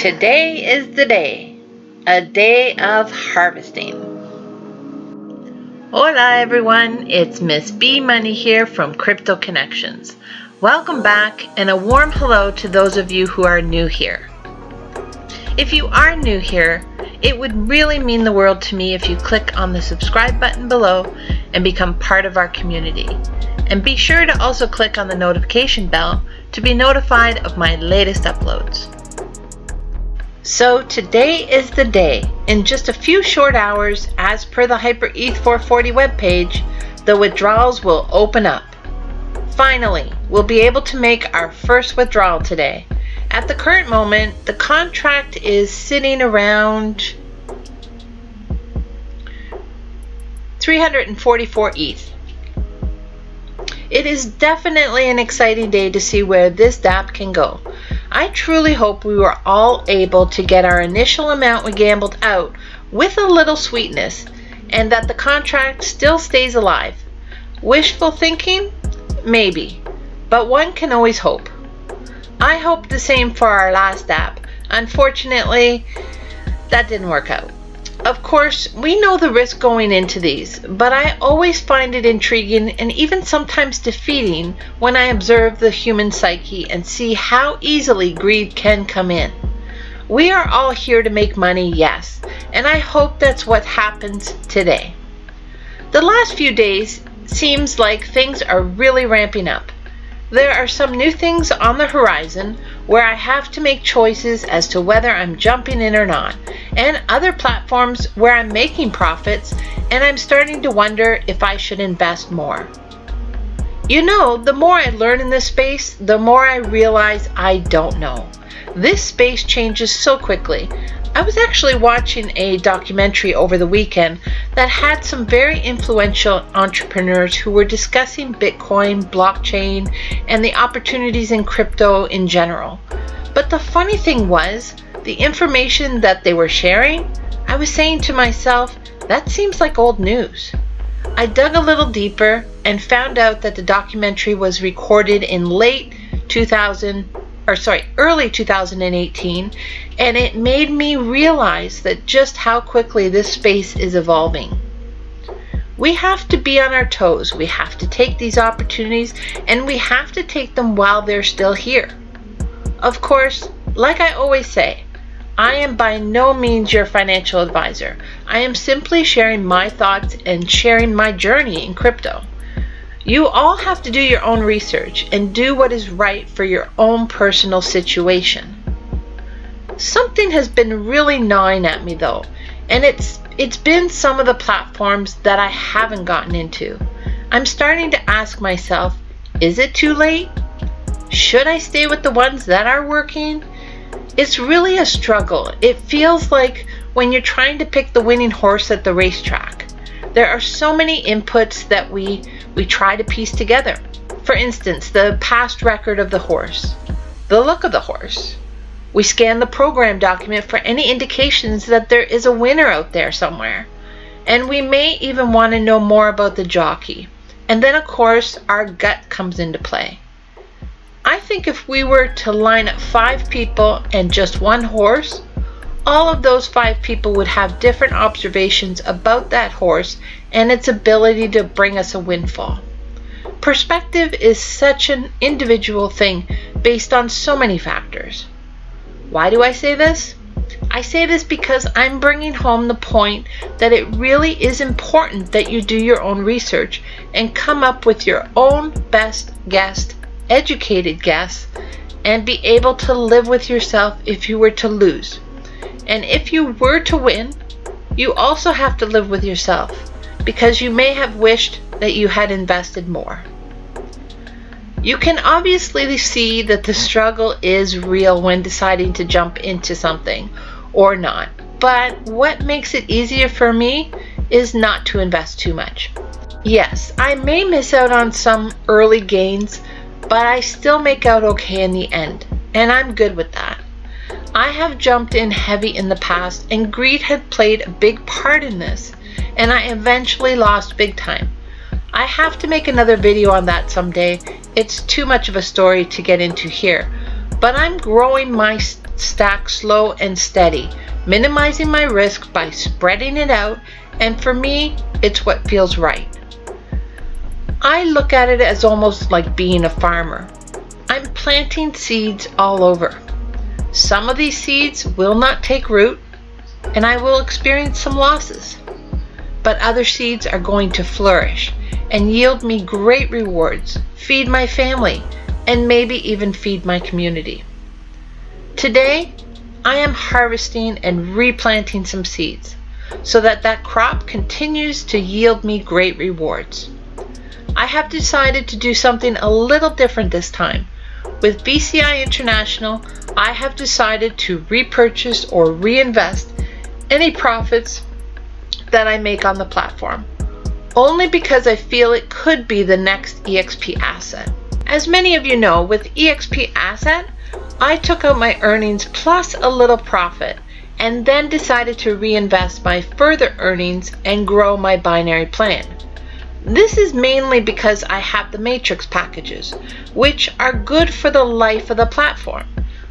Today is the day, a day of harvesting. Hola everyone, it's Miss B Money here from Crypto Connections. Welcome back and a warm hello to those of you who are new here. If you are new here, it would really mean the world to me if you click on the subscribe button below and become part of our community. And be sure to also click on the notification bell to be notified of my latest uploads. So today is the day. In just a few short hours, as per the Hyipr Eth 440 webpage, the withdrawals will open up. Finally, we'll be able to make our first withdrawal today. At the current moment, the contract is sitting around 344 ETH. It is definitely an exciting day to see where this DAPP can go. I truly hope we were all able to get our initial amount we gambled out with a little sweetness, and that the contract still stays alive. Wishful thinking? Maybe, but one can always hope. I hope the same for our last DAPP. Unfortunately, that didn't work out. Of course, we know the risk going into these, but I always find it intriguing and even sometimes defeating when I observe the human psyche and see how easily greed can come in. We are all here to make money, yes, and I hope that's what happens today. The last few days seems like things are really ramping up. There are some new things on the horizon where I have to make choices as to whether I'm jumping in or not, and other platforms where I'm making profits and I'm starting to wonder if I should invest more. You know, the more I learn in this space, the more I realize I don't know. This space changes so quickly. I was actually watching a documentary over the weekend that had some very influential entrepreneurs who were discussing Bitcoin, blockchain, and the opportunities in crypto in general. But the funny thing was, the information that they were sharing, I was saying to myself, that seems like old news. I dug a little deeper and found out that the documentary was recorded in early 2018, and it made me realize that just how quickly this space is evolving. We have to be on our toes. We have to take these opportunities, and we have to take them while they're still here. Of course, like I always say, I am by no means your financial advisor. I am simply sharing my thoughts and sharing my journey in crypto. You all have to do your own research and do what is right for your own personal situation. Something has been really gnawing at me though, and it's been some of the platforms that I haven't gotten into. I'm starting to ask myself, is it too late? Should I stay with the ones that are working? It's really a struggle. It feels like when you're trying to pick the winning horse at the racetrack. There are so many inputs that we try to piece together. For instance, the past record of the horse, the look of the horse. We scan the program document for any indications that there is a winner out there somewhere. And we may even want to know more about the jockey. And then of course, our gut comes into play. I think if we were to line up 5 people and just one horse, all of those 5 people would have different observations about that horse and its ability to bring us a windfall. Perspective is such an individual thing based on so many factors. Why do I say this? I say this because I'm bringing home the point that it really is important that you do your own research and come up with your own best guess, educated guess, and be able to live with yourself if you were to lose. And if you were to win, you also have to live with yourself because you may have wished that you had invested more. You can obviously see that the struggle is real when deciding to jump into something or not. But what makes it easier for me is not to invest too much. Yes, I may miss out on some early gains, but I still make out okay in the end, and I'm good with that. I have jumped in heavy in the past, and greed had played a big part in this, and I eventually lost big time. I have to make another video on that someday. It's too much of a story to get into here, but I'm growing my stack slow and steady, minimizing my risk by spreading it out, and for me, it's what feels right. I look at it as almost like being a farmer. I'm planting seeds all over. Some of these seeds will not take root, and I will experience some losses. But other seeds are going to flourish and yield me great rewards, feed my family, and maybe even feed my community. Today, I am harvesting and replanting some seeds so that crop continues to yield me great rewards. I have decided to do something a little different this time. With BCI International, I have decided to repurchase or reinvest any profits that I make on the platform, only because I feel it could be the next EXP asset. As many of you know, with EXP asset, I took out my earnings plus a little profit and then decided to reinvest my further earnings and grow my binary plan. This is mainly because I have the matrix packages, which are good for the life of the platform.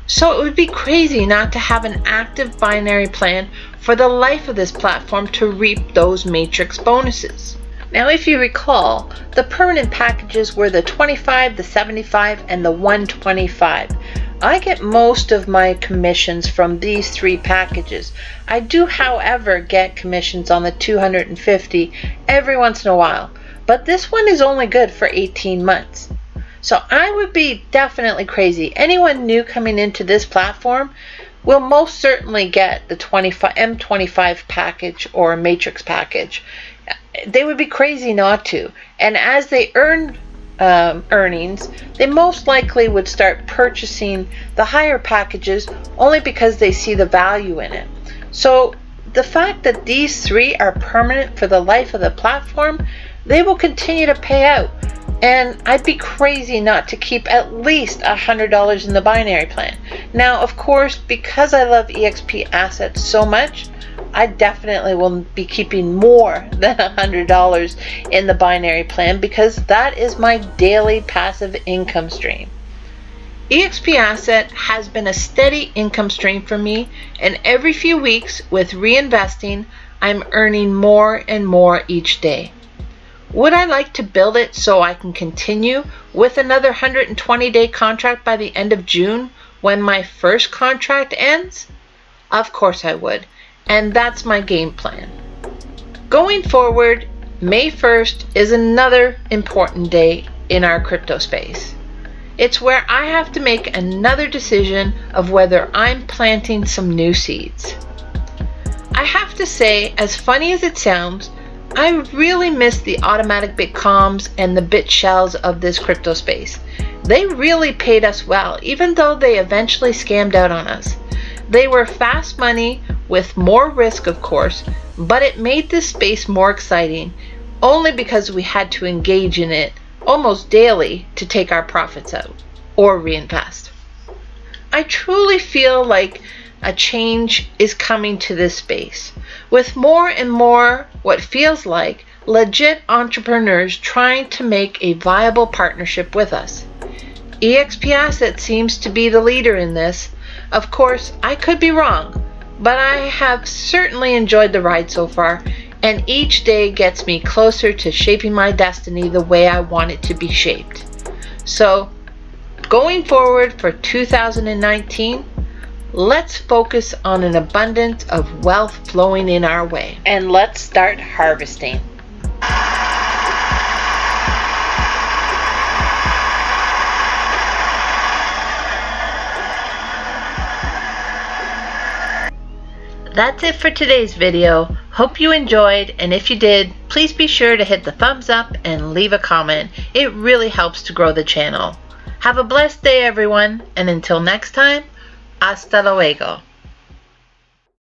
So it would be crazy not to have an active binary plan for the life of this platform to reap those matrix bonuses. Now, if you recall, the permanent packages were the 25, the 75, and the 125. I get most of my commissions from these three packages. I do, however, get commissions on the 250 every once in a while, but this one is only good for 18 months. So I would be definitely crazy. Anyone new coming into this platform will most certainly get the M25 package or matrix package. They would be crazy not to. And as they earn earnings, they most likely would start purchasing the higher packages only because they see the value in it. So the fact that these three are permanent for the life of the platform, they will continue to pay out. And I'd be crazy not to keep at least $100 in the binary plan. Now, of course, because I love EXP assets so much, I definitely will be keeping more than $100 in the binary plan because that is my daily passive income stream. EXP asset has been a steady income stream for me, and every few weeks with reinvesting, I'm earning more and more each day. Would I like to build it so I can continue with another 120-day contract by the end of June when my first contract ends? Of course I would, and that's my game plan. Going forward, May 1st is another important day in our crypto space. It's where I have to make another decision of whether I'm planting some new seeds. I have to say, as funny as it sounds, I really miss the automatic Bitcoms and the BitShells of this crypto space. They really paid us well, even though they eventually scammed out on us. They were fast money with more risk, of course, but it made this space more exciting only because we had to engage in it almost daily to take our profits out or reinvest. I truly feel like a change is coming to this space, with more and more what feels like legit entrepreneurs trying to make a viable partnership with us. EXP Asset seems to be the leader in this. Of course, I could be wrong, but I have certainly enjoyed the ride so far, and each day gets me closer to shaping my destiny the way I want it to be shaped. So, going forward for 2019, let's focus on an abundance of wealth flowing in our way. And let's start harvesting. That's it for today's video. Hope you enjoyed, and if you did, please be sure to hit the thumbs up and leave a comment. It really helps to grow the channel. Have a blessed day, everyone, and until next time, hasta luego.